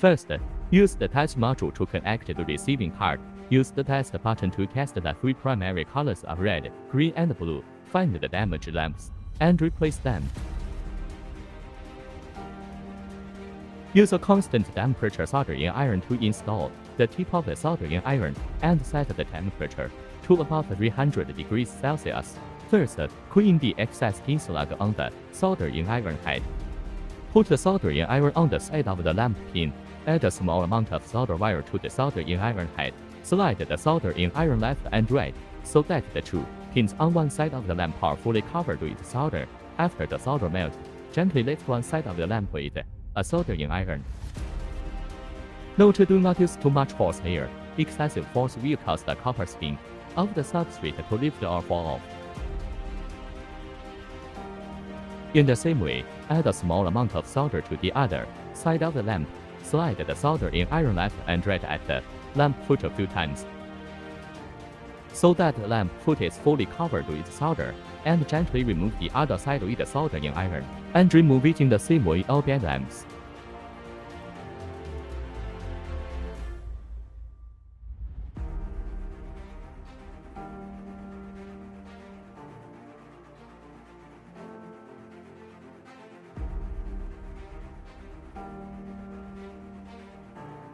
First, use the test module to connect the receiving card. Use the test button to test the three primary colors of red, green, and blue. Find the damaged lamps and replace them. Use a constant temperature soldering iron to install the tip of the soldering iron and set the temperature to about 300 degrees Celsius. First, clean the excess pin slug on the soldering iron head. Put the soldering iron on the side of the lamp pin. Add a small amount of solder wire to the soldering iron head. Slide the soldering iron left and right so that the two pins on one side of the lamp are fully covered with solder. After the solder melts, gently lift one side of the lamp with a soldering iron. Note: do not use too much force here. Excessive force will cause the copper spin of the substrate to lift or fall off. In the same way, add a small amount of solder to the other side of the lamp. Slide the soldering iron left and right at the lamp foot a few times so that the lamp foot is fully covered with solder, and gently remove the other side with the soldering iron, and remove it in the same way all bad lamps.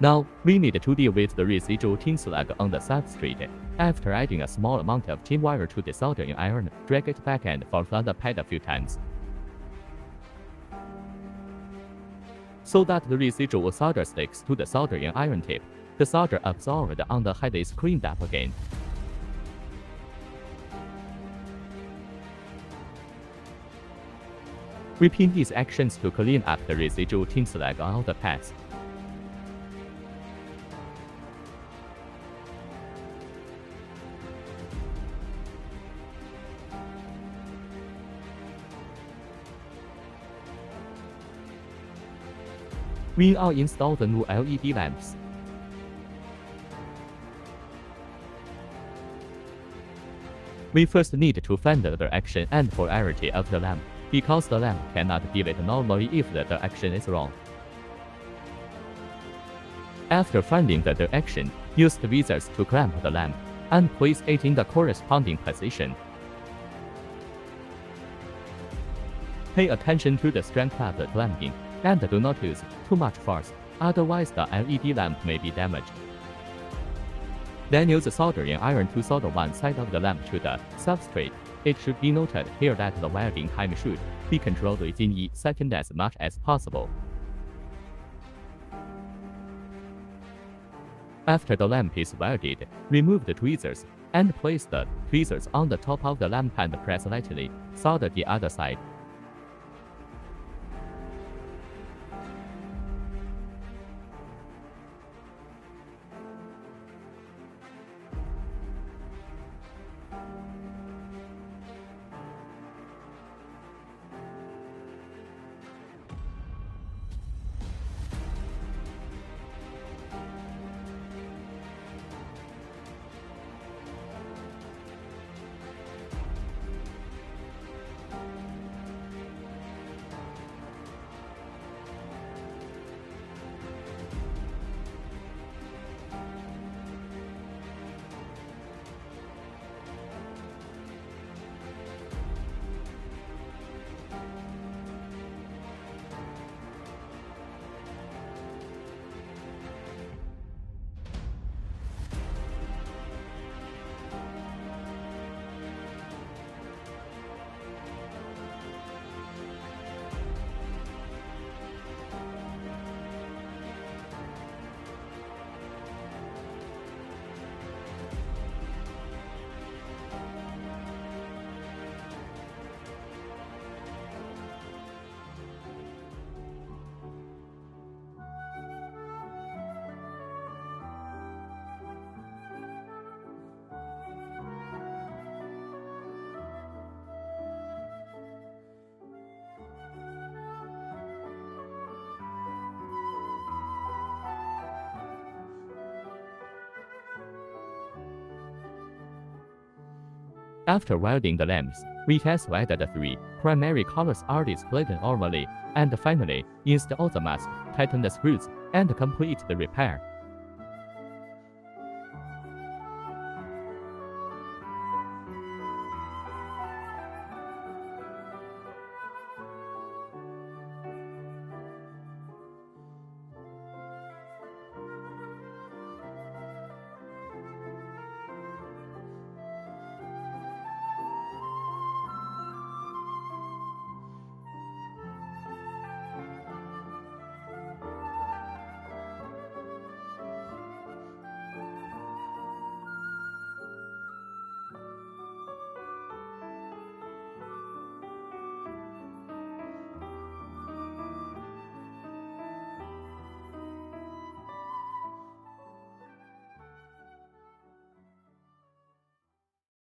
Now, we need to deal with the residual tin slag on the substrate. After adding a small amount of tin wire to the soldering iron, drag it back and forth on the pad a few times so that the residual solder sticks to the soldering iron tip. The solder absorbed on the head is cleaned up again. Repeat these actions to clean up the residual tin slag on all the pads. We now install the new LED lamps. We first need to find the direction and polarity of the lamp, because the lamp cannot be lit normally if the direction is wrong. After finding the direction, use tweezers to clamp the lamp and place it in the corresponding position. Pay attention to the strength of the clamping, and do not use too much force, otherwise the LED lamp may be damaged. Then use the soldering iron to solder one side of the lamp to the substrate. It should be noted here that the welding time should be controlled within a second as much as possible. After the lamp is welded, remove the tweezers and place the tweezers on the top of the lamp and press lightly. Solder the other side. After welding the lamps, we test whether the three primary colors are displayed normally, and finally, install the mask, tighten the screws, and complete the repair.